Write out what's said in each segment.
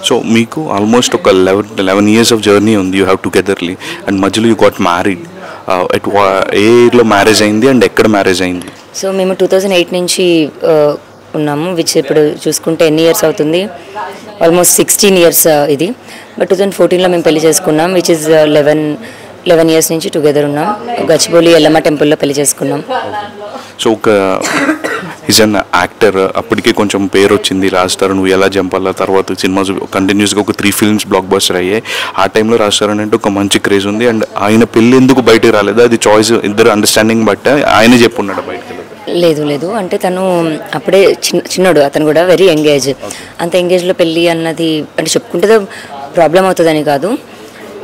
So మీకు almost ఒక 11 years of journey ఉంది యూ హ్యావ్ టుగెదర్లీ, అండ్ మధ్యలో యూ గాట్ మ్యారీడ్. ఏ ఇయర్లో మ్యారేజ్ అయింది అండ్ ఎక్కడ మ్యారేజ్ అయింది? సో మేము 2008 నుంచి ఉన్నాము, విచ్ ఇప్పుడు చూసుకుంటే ఎన్ని ఇయర్స్ అవుతుంది, ఆల్మోస్ట్ 16 years ఇది. బట్ 2014లో మేము పెళ్లి చేసుకున్నాం, విచ్ ఇస్ 11 years నుంచి టుగెదర్ ఉన్నాం. గచ్చిబౌలి ఎల్లమ్మ టెంపుల్లో పెళ్లి చేసుకున్నాం. సో ఒక ఈజ్ అన్ యాక్టర్, అప్పటికే కొంచెం పేరు వచ్చింది. రాజ్ తరుణ్ నువ్వు ఎలా జంపాలా తర్వాత సినిమాస్ కంటిన్యూస్గా ఒక 3 films బ్లాక్ బస్టర్ అయ్యాయి. ఆ టైంలో రాజ్ తరుణ్ అంటే ఒక మంచి క్రేజ్ ఉంది. అండ్ ఆయన పెళ్ళి ఎందుకు బయటకు రాలేదు, అది చాయిస్ ఇద్దరు అండర్స్టాండింగ్ బట్టే ఆయనే చెప్పున్నాడు బయటకు? లేదు, అంటే తను అప్పుడే చిన్నోడు, అతను కూడా వెరీ ఎంగేజ్. అంత ఎంగేజ్లో పెళ్ళి అన్నది అంటే చెప్పుకుంటే ప్రాబ్లం అవుతుందని కాదు,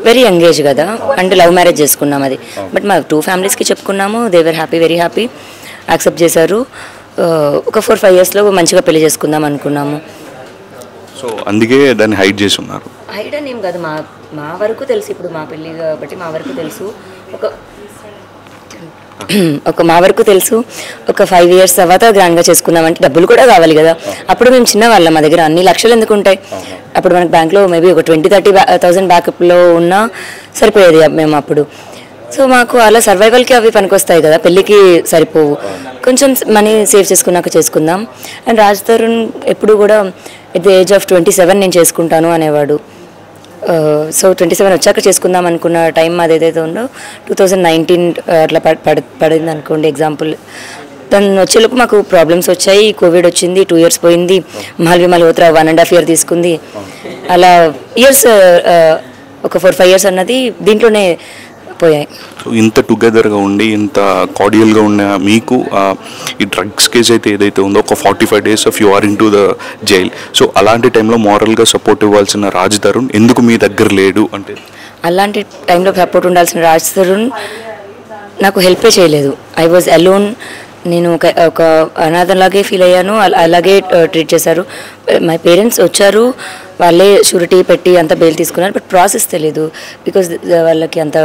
వెరీ ఎంగేజ్ కదా, అంటే లవ్ మ్యారేజ్ చేసుకున్నాం అది. బట్ మా 2 familiesకి చెప్పుకున్నాము, they were happy, very happy, accept చేశారు. ఒక 4-5 yearsలో మంచిగా పెళ్లి చేసుకుందాం అనుకున్నాము. సో అందుకే దాన్ని హైడ్ చేసి ఉన్నారు. హైడ్ అని ఏం కాదు, మా వరకు తెలుసు, ఇప్పుడు మా పెళ్ళి కాబట్టి మా వరకు తెలుసు, మా వరకు తెలుసు. ఒక 5 years తర్వాత గ్రాండ్గా చేసుకుందామంటే డబ్బులు కూడా కావాలి కదా. అప్పుడు మేము చిన్నవాళ్ళం, మా దగ్గర అన్ని లక్షలు ఎందుకు ఉంటాయి. అప్పుడు మనకు బ్యాంక్లో మేబీ ఒక 20,000-30,000 బ్యాకప్లో ఉన్నా సరిపోయేది మేము అప్పుడు. సో మాకు అలా సర్వైవల్కి అవి పనికొస్తాయి కదా, పెళ్ళికి సరిపోవు. కొంచెం మనీ సేవ్ చేసుకుందాం. అండ్ రాజ్ తరుణ్ ఎప్పుడు కూడా ఎట్ ది ఏజ్ ఆఫ్ 27 నేను చేసుకుంటాను అనేవాడు. సో 27 వచ్చాక చేసుకుందాం అనుకున్న టైం అది ఏదైతే ఉందో 2019 అట్లా పడింది అనుకోండి ఎగ్జాంపుల్. తను వచ్చేలోపు మాకు ప్రాబ్లమ్స్ వచ్చాయి, కోవిడ్ వచ్చింది, 2 years పోయింది, మాల్వి మల్హోత్రా 1.5 year తీసుకుంది. అలా ఇయర్స్ ఒక 4-5 years అన్నది దీంట్లోనే పోయాయి. సో ఇంత టుగెదర్గా ఉండి ఇంత కార్డియల్గా ఉన్న మీకు ఈ డ్రగ్స్ కేసు అయితే ఏదైతే ఉందో ఒక 45 days of you are into the jail. So అలాంటి టైంలో మోరల్గా సపోర్ట్ ఇవ్వాల్సిన రాజ్ తరుణ్ ఎందుకు మీ దగ్గర లేడు? అంటే అలాంటి టైంలో సపోర్ట్ ఉండాల్సిన రాజ్ తరుణ్ నాకు హెల్పే చేయలేదు. I was alone. నేను ఒక అనాథలాగే ఫీల్ అయ్యాను, అలాగే ట్రీట్ చేశారు. మై పేరెంట్స్ వచ్చారు, వాళ్ళే షూరిటీ పెట్టి అంత బెయిల్ తీసుకున్నారు. బట్ ప్రాసెస్ తెలియదు, బికాజ్ వాళ్ళకి అంత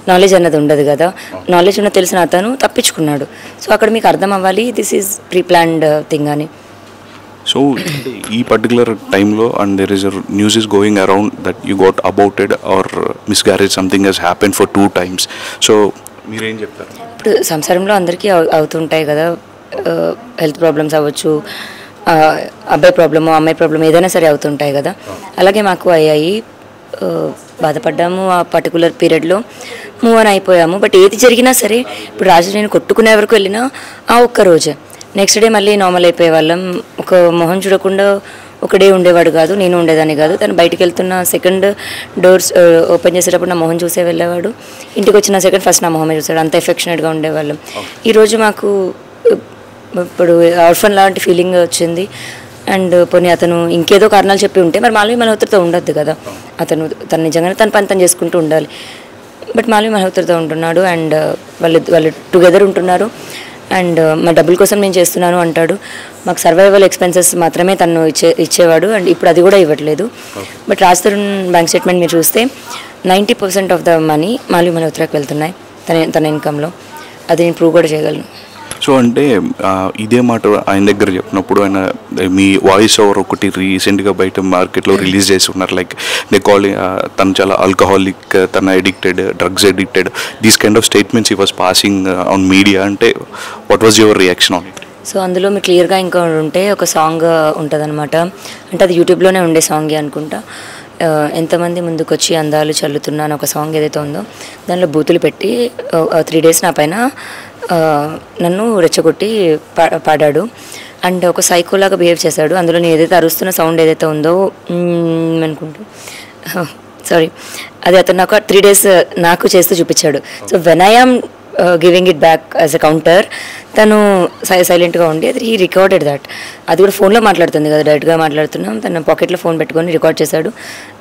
నాలెడ్జ్ అన్నది ఉండదు కదా. నాలెడ్జ్ ఉన్న తెలిసిన అతను తప్పించుకున్నాడు. సో అక్కడ మీకు అర్థం అవ్వాలి this is pre planned thing అని. సో ఈ పర్టికులర్ టైంలో and there is news is going around that you got aborted or miscarriage something has happen for 2 times. So మీరేం చెప్తారు? ఇప్పుడు సంసారంలో అందరికీ అవుతుంటాయి కదా, హెల్త్ ప్రాబ్లమ్స్ అవ్వచ్చు, అబ్బాయి ప్రాబ్లము అమ్మాయి ప్రాబ్లమ్ ఏదైనా సరే అవుతుంటాయి కదా. అలాగే మాకు అయ్యాయి, బాధపడ్డాము. ఆ పర్టికులర్ పీరియడ్లో మూవ్ ఆన్ అయిపోయాము. బట్ ఏది జరిగినా సరే ఇప్పుడు రాజు నేను కొట్టుకునే వరకు వెళ్ళినా ఆ ఒక్క రోజే, నెక్స్ట్ డే మళ్ళీ నార్మల్ అయిపోయే వాళ్ళం. ఒక మొహం చూడకుండా ఒకడే ఉండేవాడు కాదు, నేను ఉండేదాన్ని కాదు. తను బయటికి వెళ్తున్న సెకండ్ డోర్స్ ఓపెన్ చేసేటప్పుడు నా మొహం చూసే వెళ్ళేవాడు, ఇంటికి వచ్చిన సెకండ్ ఫస్ట్ నా మొహమే చూసాడు. అంత ఎఫెక్షనేట్గా ఉండేవాళ్ళం. ఈరోజు మాకు ఇప్పుడు ఆర్ఫన్ లాంటి ఫీలింగ్ వచ్చింది. అండ్ పోనీ అతను ఇంకేదో కారణాలు చెప్పి ఉంటే మరి మాల్వి మల్హోత్రాతో ఉండొద్దు కదా. తను నిజంగానే తన పని తను చేసుకుంటూ ఉండాలి. బట్ మాల్వి మల్హోత్రాతో ఉంటున్నాడు అండ్ వాళ్ళు టుగెదర్ ఉంటున్నారు. అండ్ మా డబ్బుల కోసం నేను చేస్తున్నాను అంటాడు. మాకు సర్వైవల్ ఎక్స్పెన్సెస్ మాత్రమే తను ఇచ్చేవాడు అండ్ ఇప్పుడు అది కూడా ఇవ్వట్లేదు. But Raj Tarun bank statement మీరు చూస్తే 90% ఆఫ్ ద మనీ మాల్వి మల్హోత్రాకి వెళ్తున్నాయి తన ఇన్కంలో. అది నేను ప్రూవ్ కూడా చేయగలను. సో అంటే ఇదే మాట ఆయన దగ్గర చెప్పినప్పుడు ఆయన మీ వాయిస్ ఓవర్ ఒకటి రీసెంట్గా బయట మార్కెట్లో రిలీజ్ చేసి ఉన్నారు. లైక్ దే కాల్ తను చాలా ఆల్కహాలిక్, తన addicted, drugs addicted, these kind of statements he was passing on media. అంటే what was your reaction on it? So అందులో మీరు క్లియర్గా ఇంకా ఉంటే ఒక సాంగ్ ఉంటుంది అనమాట. అంటే అది యూట్యూబ్లోనే ఉండే సాంగే అనుకుంటా. ఎంతమంది ముందుకు వచ్చి అందాలు చల్లుతున్నాను ఒక సాంగ్ ఏదైతే ఉందో దానిలో బూతులు పెట్టి 3 days నా పైన నన్ను రెచ్చగొట్టి పాడాడు. అండ్ ఒక సైకోలాగా బిహేవ్ చేశాడు. అందులో నేను ఏదైతే అరుస్తున్న సౌండ్ ఏదైతే ఉందో అనుకుంటూ సారీ అది అతను నాకు 3 days నాకు చేస్తూ చూపించాడు. So when I am giving it back as a counter తను సైలెంట్గా ఉండి అది ఈ రికార్డెడ్ దట్. అది కూడా ఫోన్లో మాట్లాడుతుంది కదా, డైరెక్ట్గా మాట్లాడుతున్నాం. తన పాకెట్లో ఫోన్ పెట్టుకొని రికార్డ్ చేశాడు.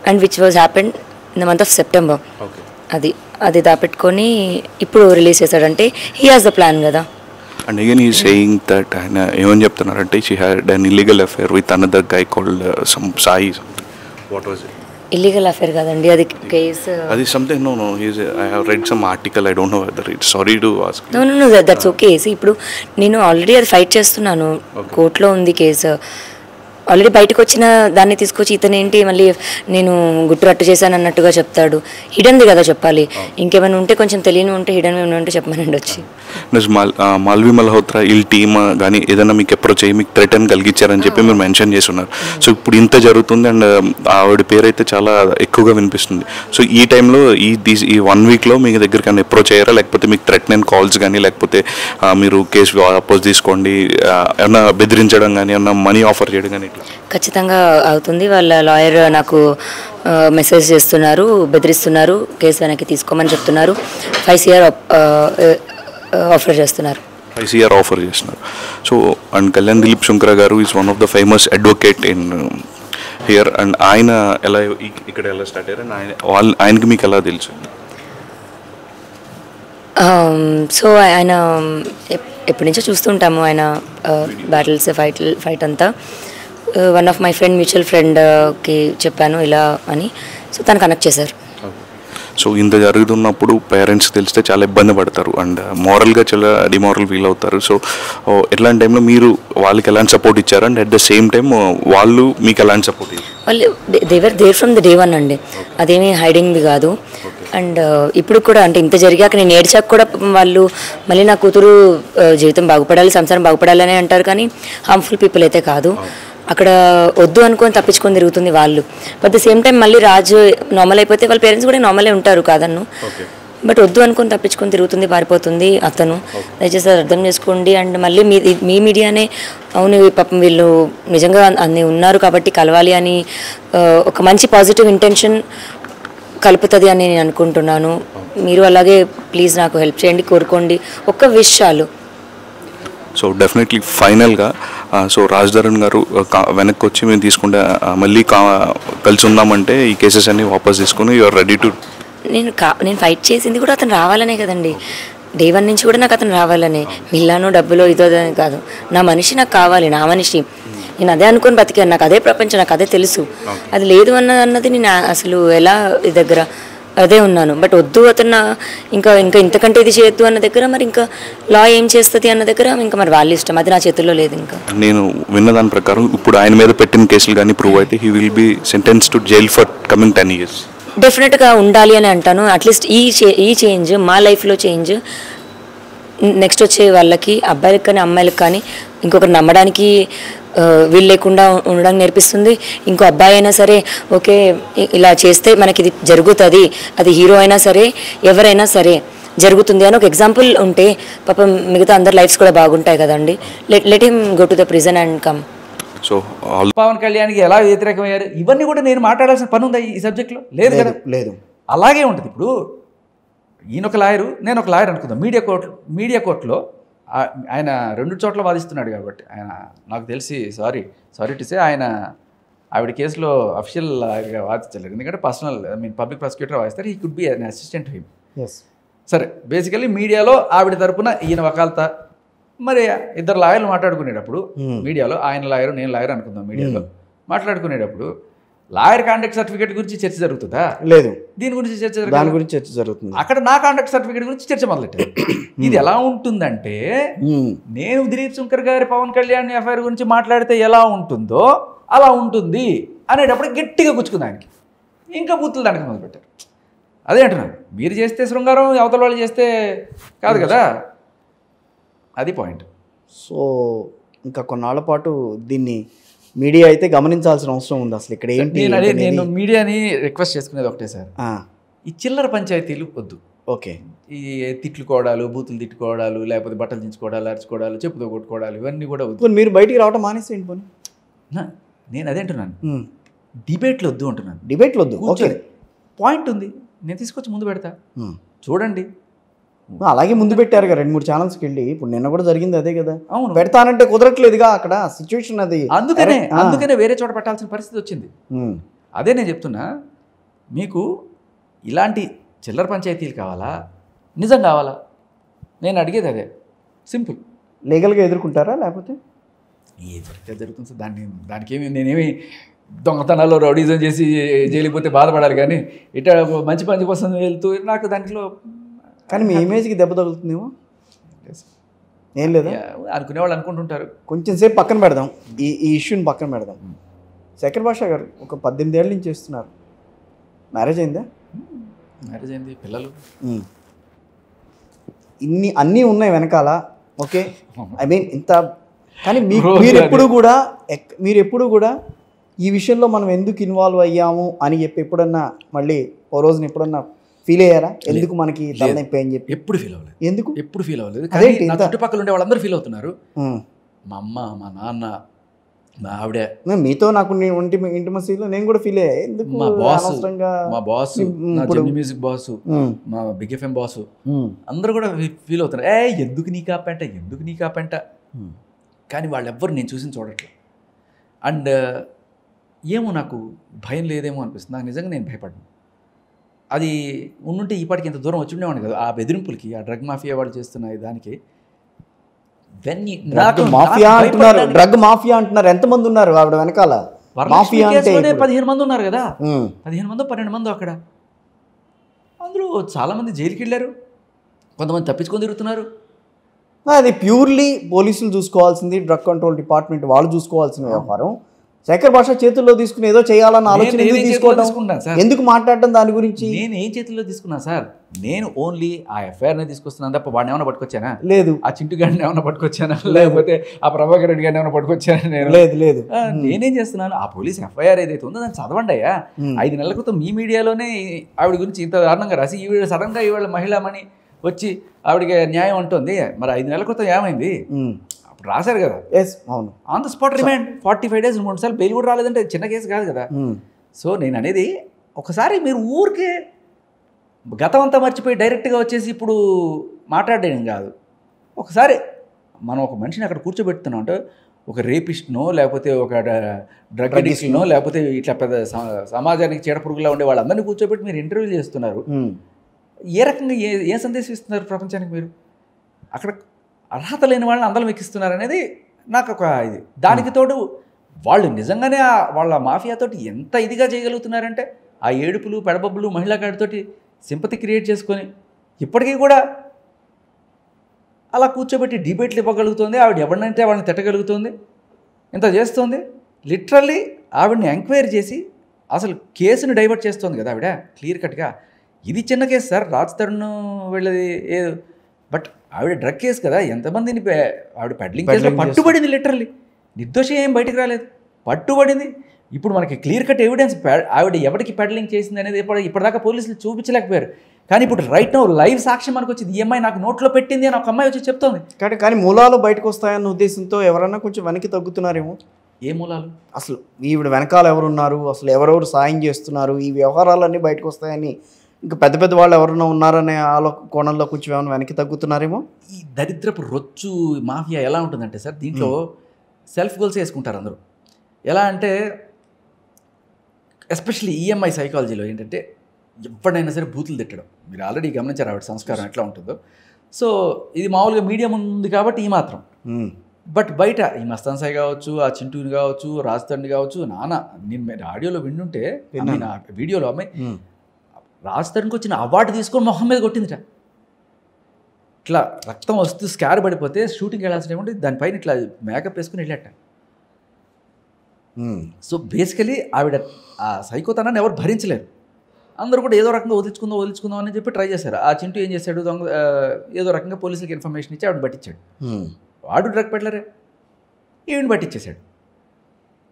And which was happen in the month of September. అది దాపెట్టుకొని ఇప్పుడు రిలీజ్ చేశాడంటే హీ హాజ్ ద ప్లాన్ కదా. And again he saying that ఆయన ఏమని చెప్తున్నారంటే she had an illegal affair with another guy called some Sai. What was it? Illegal affair కాదండి, అది కేసు. అది something no I have read some article, I don't know whether it's sorry to ask. No that's okay. ఇప్పుడు నేను already అది fight చేస్తున్నాను, కోర్టులో ఉంది case. Already బయటకు వచ్చిన దాన్ని తీసుకొచ్చి ఇతను ఏంటి మళ్ళీ నేను గుట్టు రట్టు చేశాను అన్నట్టుగా చెప్తాడు. హిడన్ది కదా చెప్పాలి. ఇంకేమైనా ఉంటే కొంచెం తెలియని ఉంటే హిడన్ ఏమైనా ఉంటే చెప్పమనండి వచ్చి. మాల్వి మల్హోత్రా ఈ టీమ్ కానీ ఏదైనా మీకు అప్రోచ్ అయ్యి మీకు థ్రెట్ అని కలిగించారని చెప్పి మీరు మెన్షన్ చేస్తున్నారు. సో ఇప్పుడు ఇంత జరుగుతుంది అండ్ ఆవిడ పేరు అయితే చాలా ఎక్కువగా వినిపిస్తుంది. సో ఈ టైంలో ఈ 1 వీక్లో మీ దగ్గరికి కానీ అప్రోచ్ అయ్యారా, లేకపోతే మీకు థ్రెట్ నేను కాల్స్ కానీ, లేకపోతే మీరు కేసు అపోజ్ తీసుకోండి ఏమన్నా బెదిరించడం కానీ, ఏమన్నా మనీ ఆఫర్ చేయడం కానీ? ఖచ్చితంగా అవుతుంది. వాళ్ళ లాయర్ నాకు మెసేజ్ చేస్తున్నారు, బెదిరిస్తున్నారు, కేసు వెనక్కి తీసుకోమని చెప్తున్నారు, 5 CR ఆఫర్ చేస్తున్నారు. 5 CR ఆఫర్ చేస్తున్నారు. సో అండ్ కళ్యాణ్ దిలీప్ శుంకర గారు is one of the famous advocate in here. And ఆయన ఎలా ఇక్కడ ఎలా స్టార్ట్ అయ్యారు అండ్ ఆయనకి మీకు ఎలా తెలుసు? సో ఆయన ఎప్పటి నుంచో చూస్తుంటాము ఆయన బ్యాటిల్స్ ఫైట్ అంతా. One of my friend mutual ఫ్రెండ్కి చెప్పాను ఇలా అని, సో తను కనెక్ట్ చేశారు. సో ఇంత జరుగుతున్నప్పుడు పేరెంట్స్ తెలిస్తే చాలా ఇబ్బంది పడతారు అండ్ మోరల్గా చాలా డిమోరల్ ఫీల్ అవుతారు. సో ఎట్లాంటి టైంలో మీరు వాళ్ళకి ఎలాంటి సపోర్ట్ ఇచ్చారు and at the same time వాళ్ళు మీకు ఎలాంటి సపోర్ట్ ఇచ్చారు? వాళ్ళు they were there from the day 1 అండి. అదేమీ హైడింగ్ది కాదు. అండ్ ఇప్పుడు కూడా అంటే ఇంత జరిగాక నేను ఏడ్చాక కూడా వాళ్ళు మళ్ళీ నా కూతురు జీవితం బాగుపడాలి, సంసారం బాగుపడాలి అని అంటారు, కానీ హార్మ్ఫుల్ పీపుల్ అయితే కాదు. అక్కడ వద్దు అనుకొని తప్పించుకొని తిరుగుతుంది వాళ్ళు. బట్ ద సేమ్ టైం మళ్ళీ రాజు నార్మల్ అయిపోతే వాళ్ళ పేరెంట్స్ కూడా నార్మలే ఉంటారు కాదన్ను, బట్ వద్దు అనుకొని తప్పించుకొని తిరుగుతుంది, పారిపోతుంది అతను. దయచేసి అర్థం చేసుకోండి. అండ్ మళ్ళీ మీ మీడియానే అవును పాపం వీళ్ళు నిజంగా అన్ని ఉన్నారు కాబట్టి కలవాలి అని ఒక మంచి పాజిటివ్ ఇంటెన్షన్ కలుపుతుంది అని నేను అనుకుంటున్నాను. మీరు అలాగే ప్లీజ్ నాకు హెల్ప్ చేయండి, కోరుకోండి, ఒక్క విష్ చాలు. సో డెఫినెట్లీ ఫైనల్గా సో రాజ్ధరన్ గారు వెనక్కి వచ్చి మేము తీసుకుంటే మళ్ళీ కలిసి ఉందామంటే ఈ కేసెస్ అన్ని వాపస్ తీసుకుని యూఆర్ రెడీ టు? నేను ఫైట్ చేసింది కూడా అతను రావాలనే కదండి. డే 1 నుంచి కూడా నాకు అతను రావాలనే. మిల్లానో డబ్బులో ఇదో కాదు, నా మనిషి నాకు కావాలి, నా మనిషి. నేను అదే అనుకుని బతికాను, నాకు అదే ప్రపంచం, నాకు అదే తెలుసు. అది లేదు అన్నది నేను అసలు ఎలా దగ్గర అదే ఉన్నాను. బట్ వద్దు అతను ఇంకా ఇంతకంటే ఇది చేయొద్దు అన్న దగ్గర మరి ఇంకా లా ఏం చేస్తుంది అన్న దగ్గర ఇంకా మరి వాళ్ళ ఇష్టం, అది నా చేతుల్లో లేదు. ఇంకా నేను విన్న దాని ప్రకారం ఇప్పుడు ఆయన మీద పెట్టిన కేసులు కానీ ప్రూవ్ అయితే he will be sentence to jail for coming 10 years. డెఫినెట్గా ఉండాలి అని అంటాను. అట్లీస్ట్ ఈ చేంజ్ మా లైఫ్లో చేంజ్ నెక్స్ట్ వచ్చే వాళ్ళకి, అబ్బాయిలకు కానీ అమ్మాయిలకు కానీ ఇంకొకరు నమ్మడానికి వీళ్ళు లేకుండా ఉండడానికి నేర్పిస్తుంది. ఇంకో అబ్బాయి అయినా సరే ఓకే ఇలా చేస్తే మనకి ఇది జరుగుతుంది, అది హీరో అయినా సరే ఎవరైనా సరే జరుగుతుంది అని ఒక ఎగ్జాంపుల్ ఉంటే పాపం మిగతా అందరి లైఫ్స్ కూడా బాగుంటాయి కదండి. Let him go to the prison and come. So Pawan కళ్యాణ్కి ఎలా వ్యతిరేకమయ్యారు ఇవన్నీ కూడా నేను మాట్లాడాల్సిన పని ఉందా ఈ సబ్జెక్ట్లో? లేదు కదా, లేదు. అలాగే ఉంటుంది. ఇప్పుడు ఈయన ఒక లాయరు, నేను ఒక లాయర్ అనుకుందాం. మీడియా కోర్టులో ఆయన 2 చోట్ల వాదిస్తున్నాడు కాబట్టి ఆయన నాకు తెలిసి సారీ టు సే ఆయన ఆవిడ కేసులో అఫీషియల్ లాయర్గా వాదించలేరు, ఎందుకంటే పర్సనల్ పబ్లిక్ ప్రాసిక్యూటర్ వాదిస్తారు. He could be an assistant him. సరే, బేసికలీ మీడియాలో ఆవిడ తరపున ఈయన వకాల్తా, మరి 2 లాయర్లు మాట్లాడుకునేటప్పుడు మీడియాలో, ఆయన లాయరు నేను లాయర్ అనుకుందాం, మీడియాలో మాట్లాడుకునేటప్పుడు లాయర్ కాండక్ట్ సర్టిఫికేట్ గురించి చర్చ జరుగుతుందా? లేదు. దీని గురించి చర్చ జరుగుతుంది. అక్కడ నా కాండక్ట్ సర్టిఫికేట్ గురించి చర్చ మొదలెట్టారు. ఇది ఎలా ఉంటుందంటే నేను దిలీప్ శంకర్ గారి పవన్ కళ్యాణ్ ఎఫ్ఐఆర్ గురించి మాట్లాడితే ఎలా ఉంటుందో అలా ఉంటుంది అనేటప్పుడు గట్టిగా గుచ్చుకుంది ఆయనకి. ఇంకా బూతులు దానికి మొదలుపెట్టారు. అదే అంటున్నాను, మీరు చేస్తే శృంగారం, అవతల వాళ్ళు చేస్తే కాదు కదా, అది పాయింట్. సో ఇంకా కొన్నాళ్ళ పాటు దీన్ని మీడియా అయితే గమనించాల్సిన అవసరం ఉంది. అసలు ఇక్కడ ఏంటి, నేను మీడియాని రిక్వెస్ట్ చేసుకునేది ఒకటే సార్, ఈ చిల్లర పంచాయతీలు వద్దు. ఓకే, ఈ తిట్లుకోవడాలు, బూతులు తిట్టుకోవడాలు, లేకపోతే బట్టలు దించుకోవడాలు, అరుచుకోవడాలు, చెప్పుతో కొట్టుకోవడాలు, ఇవన్నీ కూడా వద్దు. మీరు బయటికి రావడం మానేసేయండి పోనీ. నేను అదే అంటున్నాను, డిబేట్లు వద్దు అంటున్నాను. డిబేట్లు వద్దు, ఓకే, పాయింట్ ఉంది, నేను తీసుకొచ్చి ముందు పెడతా, చూడండి. అలాగే ముందు పెట్టారు కదా 2-3 ఛానల్స్కి వెళ్ళి. ఇప్పుడు నిన్న కూడా జరిగింది అదే కదా. అవును, పెడతానంటే కుదరట్లేదుగా అక్కడ సిచ్యువేషన్ అది. అందుకనే వేరే చోట పెట్టాల్సిన పరిస్థితి వచ్చింది. అదే నేను చెప్తున్నా, మీకు ఇలాంటి చిల్లర పంచాయతీలు కావాలా, నిజం కావాలా? నేను అడిగేది అదే, సింపుల్. లీగల్గా ఎదుర్కొంటారా లేకపోతే ఏదైతే జరుగుతుంది సార్, దానికేమి నేనేమి దొంగతనాల్లో రౌడీజం చేసి జైలుకి పోతే బాధపడాలి, కానీ ఇట్లా మంచి పని కోసం వెళ్తూ నాకు దాంట్లో. కానీ మీ ఇమేజ్కి దెబ్బ తగులుతుందేమో. ఏం లేదా అనుకునేవాళ్ళు అనుకుంటుంటారు. కొంచెం సేపు పక్కన పెడదాం, ఈ ఇష్యూని పక్కన పెడదాం. శేఖర్ భాష గారు ఒక 18 ఏళ్ళ నుంచి చేస్తున్నారు, మ్యారేజ్ అయిందా? మ్యారేజ్ అయింది, పిల్లలు అన్నీ ఉన్నాయి వెనకాల. ఓకే, ఐ మీన్ ఇంత, కానీ మీరు ఎప్పుడు కూడా ఈ విషయంలో మనం ఎందుకు ఇన్వాల్వ్ అయ్యాము అని చెప్పి ఎప్పుడన్నా మళ్ళీ ఓ రోజున ఎప్పుడన్నా ఫీల్ అయ్యారా? ఎందుకు మనకి తలనొప్పి అని చెప్పి? ఎప్పుడు ఫీల్ అవ్వలేదు. ఎందుకు ఎప్పుడు ఫీల్ అవ్వలేదు. కానీ నా చుట్టుపక్కల ఉండే వాళ్ళందరూ ఫీల్ అవుతున్నారు. మా అమ్మ, మా నాన్న, మా ఆవిడ, మీతో నాకు ఇంటిమసీలో నేను కూడా ఫీల్ అయ్యా. ఎందుకు మా బాస్, మ్యూజిక్ బాస్, మా బిగ్ ఎఫ్ఎం బాస్, అందరూ కూడా ఫీల్ అవుతున్నారు. ఎందుకు నీకా పెంట. కానీ వాళ్ళెవ్వరు నేను చూసి చూడట్లేదు. అండ్ ఏమో నాకు భయం లేదేమో అనిపిస్తుంది. నాకు నిజంగా నేను భయపడ్డాను. అది ఉండుంటే ఈపాటికి ఇంత దూరం వచ్చి ఉండేవాడిని కదా. ఆ బెదిరింపులకి, ఆ డ్రగ్ మాఫియా వాళ్ళు చేస్తున్న దానికి. డ్రగ్ మాఫియా అంటున్నారు, ఎంతమంది ఉన్నారు ఆవిడ వెనకాల? 15 మంది ఉన్నారు కదా, 15 మందో 12 మందో అక్కడ. అందులో చాలా మంది జైలుకి వెళ్ళారు, కొంతమంది తప్పించుకొని తిరుగుతున్నారు. అది ప్యూర్లీ పోలీసులు చూసుకోవాల్సింది, డ్రగ్ కంట్రోల్ డిపార్ట్మెంట్ వాళ్ళు చూసుకోవాల్సిన వ్యవహారం. శేఖర్ భాష చేతుల్లో తీసుకుని ఏదో చేయాలన్న ఆలోచన ఎందుకు మాట్లాడటం దాని గురించి? నేను ఏం చేతుల్లో తీసుకున్నా సార్? నేను ఓన్లీ ఆ ఎఫ్ఐఆర్ని తీసుకొస్తున్నాను తప్ప వాడిని ఏమైనా పట్టుకొచ్చానా? లేదు. ఆ చింటు గారిని ఏమైనా పట్టుకొచ్చానా? లేకపోతే ఆ ప్రభాకర్ రెడ్డి గారిని ఏమైనా పట్టుకొచ్చానా? నేను లేదు. నేనేం చేస్తున్నాను? ఆ పోలీస్ ఎఫ్ఐఆర్ ఏదైతే ఉందో దాన్ని చదవండి అయ్యా. 5 నెలల క్రితం మీ మీడియాలోనే ఆవిడ గురించి ఇంత దారుణంగా రాసి ఈవిడ సడన్గా ఈవేళ మహిళామణి వచ్చి ఆవిడకి న్యాయం అంటుంది. మరి 5 నెలల క్రితం ఏమైంది? రాశారు కదా. అవును, on the spot remand 45 days 3 సార్లు బెయిల్ కూడా రాలేదంటే చిన్న కేసు కాదు కదా. సో నేను అనేది, ఒకసారి మీరు ఊరికే గతం అంతా మర్చిపోయి డైరెక్ట్గా వచ్చేసి ఇప్పుడు మాట్లాడడం కాదు. ఒకసారి మనం ఒక మనిషిని అక్కడ కూర్చోబెడుతున్నాం అంటే, ఒక రేపిస్ట్నో లేకపోతే ఒక డ్రగ్ అడిక్ట్నో లేకపోతే ఇట్లా పెద్ద సమాజానికి చీడపురుగులా ఉండే వాళ్ళందరినీ కూర్చోబెట్టి మీరు ఇంటర్వ్యూ చేస్తున్నారు. ఏ రకంగా ఏ సందేశం ఇస్తున్నారు ప్రపంచానికి? మీరు అక్కడ అర్హత లేని వాళ్ళని అందరం ఎక్కిస్తున్నారు అనేది నాకు ఒక ఇది. దానికి తోడు వాళ్ళు నిజంగానే వాళ్ళ మాఫియాతోటి ఎంత ఇదిగా చేయగలుగుతున్నారంటే, ఆ ఏడుపులు పెడబబ్బులు మహిళా కాడితోటి సింపతి క్రియేట్ చేసుకొని ఇప్పటికీ కూడా అలా కూర్చోబెట్టి డిబేట్లు ఇవ్వగలుగుతుంది. ఆవిడ ఎవరినంటే వాళ్ళని తిట్టగలుగుతుంది, ఇంత చేస్తుంది. లిటరల్లీ ఆవిడని ఎంక్వైరీ చేసి అసలు కేసుని డైవర్ట్ చేస్తుంది కదా ఆవిడ క్లియర్ కట్గా. ఇది చిన్న కేసు సార్, రాజ్ తరుణ్ వెళ్ళది ఏదో, బట్ ఆవిడ డ్రగ్ కేసు కదా. ఎంతమందిని ఆవిడ పెడ్లింగ్ కేసులో పట్టుబడింది. లిటరల్లీ నిర్దోషం ఏం బయటకు రాలేదు, పట్టుబడింది. ఇప్పుడు మనకి క్లియర్ కట్ ఎవిడెన్స్ ఆవిడ ఎవరికి పెడ్లింగ్ చేసింది అనేది ఇప్పటిదాకా పోలీసులు చూపించలేకపోయారు. కానీ ఇప్పుడు రైట్ నౌ లైవ్ సాక్ష్యం మనకు వచ్చింది. ఈ అమ్మాయి నాకు నోట్లో పెట్టింది అని ఒక అమ్మాయి వచ్చి చెప్తోంది. కానీ మూలాలు బయటకు వస్తాయన్న ఉద్దేశంతో ఎవరన్నా కొంచెం వెనక్కి తగ్గుతున్నారేమో. ఏ మూలాలు? అసలు ఈవిడ వెనకాల ఎవరున్నారు, అసలు ఎవరెవరు సాయం చేస్తున్నారు, ఈ వ్యవహారాలన్నీ బయటకు వస్తాయని ఇంకా పెద్ద పెద్ద వాళ్ళు ఎవరైనా ఉన్నారనే కోణంలో కొంచెం ఏమైనా వెనక్కి తగ్గుతున్నారేమో. ఈ దరిద్రపు రొచ్చు మాఫియా ఎలా ఉంటుందంటే సార్, దీంట్లో సెల్ఫ్ గోల్స్ వేసుకుంటారు అందరూ. ఎలా అంటే ఎస్పెషల్లీ ఈఎంఐ సైకాలజీలో ఏంటంటే, ఎప్పుడైనా సరే బూతులు తిట్టడం. మీరు ఆల్రెడీ గమనించారు ఆవిడ సంస్కారం ఎట్లా ఉంటుందో. సో ఇది మామూలుగా మీడియం ఉంది కాబట్టి ఈ మాత్రం. బట్ బయట ఈ మస్తాన్ సాయి కావచ్చు, ఆ చింటూని కావచ్చు, రాజ్ తరుణ్ కావచ్చు, నేను ఆడియోలో వింటుంటే వీడియోలో అమ్మాయి రాజ్ తరుణ్కి వచ్చిన అవార్డు తీసుకొని మొహం మీద కొట్టిందిట. ఇట్లా రక్తం వస్తూ స్కార్ పడిపోతే షూటింగ్కి వెళ్ళాల్సిన ఏమంటే దానిపైన ఇట్లా మేకప్ వేసుకుని వెళ్ళట. సో బేసికలీ ఆవిడ ఆ సైకోతనాన్ని ఎవరు భరించలేరు. అందరూ కూడా ఏదో రకంగా వదిలించుకుందాం అని చెప్పి ట్రై చేశారు. ఆ చింటూ ఏం చేశాడు, ఏదో రకంగా పోలీసులకి ఇన్ఫర్మేషన్ ఇచ్చి ఆవిడ పట్టించాడు. వాడు డ్రగ్ పెట్లరే, ఈవిని పట్టించేశాడు.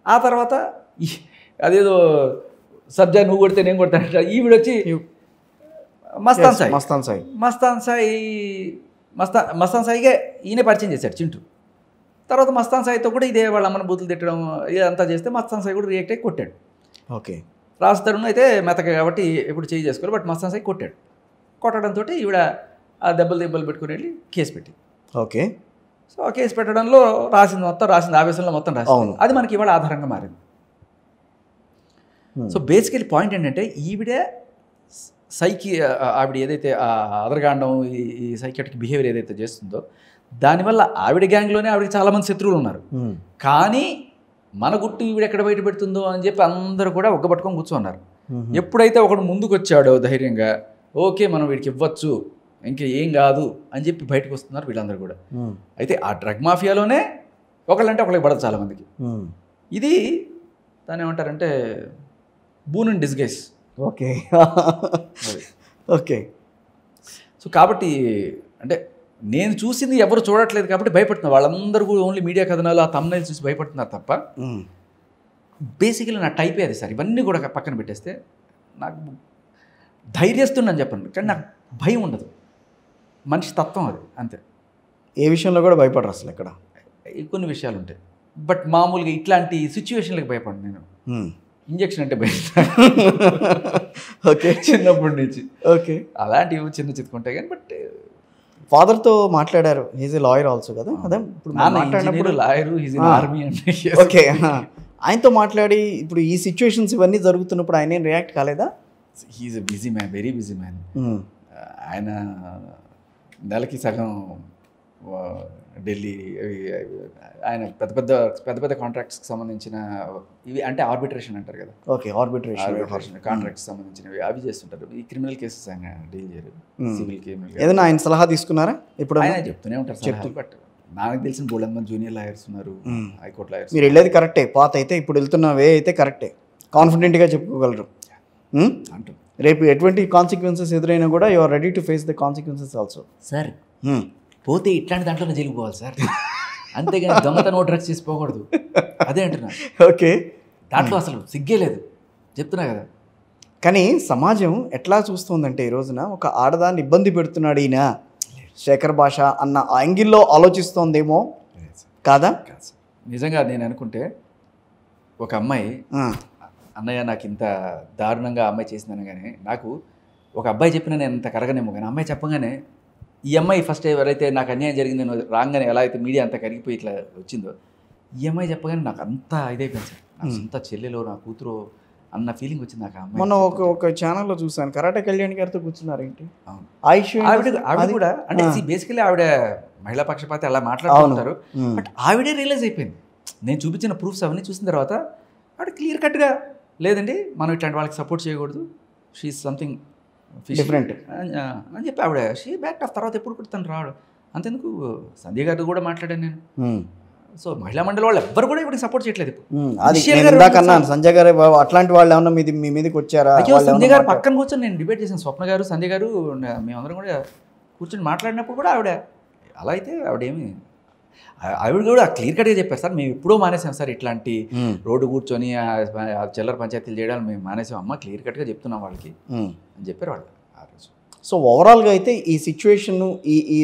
ఆ తర్వాత అదేదో సబ్జా నువ్వు కొడితే నేను కొడతాను, ఈవిడ వచ్చి మస్తాన్ సాయిగా ఈయనే పరిచయం చేశాడు చింటూ. తర్వాత మస్తాన్ సాయితో కూడా ఇదే వాళ్ళ అమ్మని బూతులు తిట్టడం ఇదంతా చేస్తే మస్తాన్ సాయి కూడా రియాక్ట్ అయ్యి కొట్టాడు. ఓకే, రాజ్ తరుణ్ అయితే మెతక కాబట్టి ఎప్పుడు చేయి చేసుకోవాలి, బట్ మస్తాన్ సాయి కొట్టాడు. కొట్టడంతో ఈవిడ ఆ దెబ్బలు పెట్టుకుని వెళ్ళి కేసు పెట్టి. ఓకే, సో ఆ కేసు పెట్టడంలో రాసింది ఆవేశంలో మొత్తం రాసింది. అది మనకి ఇవాళ ఆధారంగా మారింది. సో బేసికలీ పాయింట్ ఏంటంటే, ఆవిడ ఏదైతే అదరగాండం ఈ సైకియాట్రిక్ బిహేవియర్ ఏదైతే చేస్తుందో దానివల్ల ఆవిడ గ్యాంగ్లోనే ఆవిడకి చాలామంది శత్రువులు ఉన్నారు. కానీ మన గుట్టు ఈవిడ ఎక్కడ బయట పెడుతుందో అని చెప్పి అందరూ కూడా ఒగ్గబట్టుకొని కూర్చోన్నారు. ఎప్పుడైతే ఒకడు ముందుకు వచ్చాడో ధైర్యంగా, ఓకే మనం వీడికి ఇవ్వచ్చు, ఇంకా ఏం కాదు అని చెప్పి బయటకు వస్తున్నారు వీళ్ళందరూ కూడా. అయితే ఆ డ్రగ్ మాఫియాలోనే ఒకళ్ళంటే ఒకళ్ళకి పడదు చాలామందికి. ఇది దాన్ని ఏమంటారంటే boon and disguise. Okay okay. So కాబట్టి అంటే నేను చూసింది ఎవరు చూడట్లేదు కాబట్టి భయపడుతున్నారు వాళ్ళందరూ కూడా. ఓన్లీ మీడియా కథనాలు ఆ thumbnails చూసి భయపడుతున్నారు తప్ప బేసికలీ నా టైపే అది సార్. ఇవన్నీ కూడా పక్కన పెట్టేస్తే నాకు ధైర్యస్తుందని చెప్పండి, కానీ నాకు భయం ఉండదు. మనిషి తత్వం అది అంతే. ఏ విషయంలో కూడా భయపడరు అసలు ఇక్కడ. కొన్ని విషయాలు ఉంటాయి, బట్ మామూలుగా ఇట్లాంటి సిచ్యువేషన్లకు భయపడను నేను. ఇంజక్షన్ అంటే భయం ఓకే చిన్నప్పటి నుంచి. ఓకే. అలాంటివి చిన్న చిత్తుకుంటాయి కానీ. బట్ ఫాదర్తో మాట్లాడారు, ఈజ్ ఏ లాయర్ ఆల్సో కదా. అదే ఇప్పుడు మాట్లాడినప్పుడు లాయరు, ఈజ్ ఇన్ ఆర్మీ అంటే. ఓకే. ఆయనతో మాట్లాడి ఇప్పుడు ఈ సిచ్యువేషన్స్ ఇవన్నీ జరుగుతున్నప్పుడు ఆయన ఏం రియాక్ట్ కాలేదా? He's a busy man, very busy man. ఆయన నెలకి సగం ఢిల్లీ, ఆయన పెద్ద పెద్ద కాంట్రాక్ట్స్కి సంబంధించిన ఇవి అంటే ఆర్బిట్రేషన్ అంటారు కదా. ఓకే. ఆర్బిట్రేషన్ కాంట్రాక్ట్స్ సంబంధించినవి అవి చేస్తుంటారు. ఈ క్రిమినల్ కేసెస్ ఆయన డీల్ చేయరు, సివిల్ క్రిమినల్. ఏదైనా ఆయన సలహా తీసుకున్నారా? ఇప్పుడు ఆయన చెప్తూనే ఉంటారు. బట్ నాకు తెలిసిన బోల్డ్ మంది జూనియర్ లాయర్స్ ఉన్నారు, హైకోర్టు లాయర్స్. మీరు వెళ్ళేది కరెక్టే, పాత అయితే ఇప్పుడు వెళ్తున్న వే అయితే కరెక్టే, కాన్ఫిడెంట్గా చెప్పుకోగలరు. అంటూ రేపు ఎటువంటి కాన్సిక్వెన్సెస్ ఎదురైనా కూడా you are ready to face the consequences also. Sir పోతే ఇట్లాంటి దాంట్లోనే జైలుకు పోవాలి సార్, అంతేగాని దొంగతనం డ్రగ్స్ చేసి పోకూడదు. అదే అంటున్నా. ఓకే. దాంట్లో అసలు సిగ్గే లేదు, చెప్తున్నా కదా. కానీ సమాజం ఎట్లా చూస్తుందంటే ఈ రోజున ఒక ఆడదాన్ని ఇబ్బంది పెడుతున్నాడు ఈయన శేఖర్ భాష అన్న యాంగిల్లో ఆలోచిస్తోందేమో కాదా? నిజంగా నేను అనుకుంటే ఒక అమ్మాయి అన్నయ్య నాకు ఇంత దారుణంగా అమ్మాయి చేసిందనగానే నాకు ఒక అబ్బాయి చెప్పిన నేను అంత కరగనేమో, కానీ అమ్మాయి చెప్పగానే ఈ అమ్మాయి ఫస్ట్ ఎవరైతే నాకు అన్యాయం జరిగింది నేను రాగానే ఎలా అయితే మీడియా అంతా కరిగిపోయి ఇట్లా వచ్చిందో, ఈ అమ్మాయి చెప్పగానే నాకు అంతా ఇదైపోయింది సార్. నా సొంత చెల్లెలో నా కూతురు అన్న ఫీలింగ్ వచ్చింది నాకు. అమ్మాయి మొన్న ఒక ఛానల్లో చూసాను, కరాటే కళ్యాణ్ గారితో కూర్చున్నారు ఏంటి. ఆవిడ కూడా అంటే బేసికలీ ఆవిడ మహిళా పక్షపాతి అలా మాట్లాడుతుంటారు. బట్ ఆవిడే రియలైజ్ అయిపోయింది. నేను చూపించిన ప్రూఫ్స్ అవన్నీ చూసిన తర్వాత ఆవిడ క్లియర్ కట్గా లేదండి మనం ఇట్లాంటి వాళ్ళకి సపోర్ట్ చేయకూడదు, షీఈ్ సంథింగ్ డిఫరెంట్ అని చెప్పి ఆవిడ షీ బ్యాక్ ఆఫ్. తర్వాత ఎప్పుడు కూడా తను రావడం అంతెందుకు సంధ్య గారితో కూడా మాట్లాడాను నేను. సో మహిళా మండలి వాళ్ళు ఎవ్వరు కూడా ఇప్పటికి సపోర్ట్ చేయట్లేదు. అది సంజయ్ గారు అట్లాంటి వాళ్ళు ఏమన్నా మీ మీదకి వచ్చారా? సంధ్య గారు పక్కన కూర్చొని నేను డిబేట్ చేశాను. స్వప్న గారు సంధ్య గారు మేమందరం కూడా కూర్చొని మాట్లాడినప్పుడు కూడా ఆవిడ అలా అయితే ఆవిడ కూడా క్లియర్ కట్గా చెప్పారు, సార్ మేము ఎప్పుడో మానేసాం సార్ ఇట్లాంటి రోడ్డు కూర్చొని చిల్లర పంచాయతీలు చేయడానికి మేము మానేసాం అమ్మ, క్లియర్ కట్గా చెప్తున్నాం వాళ్ళకి అని చెప్పారు వాళ్ళు ఆ రోజు. సో ఓవరాల్గా అయితే ఈ సిచ్యువేషన్ ఈ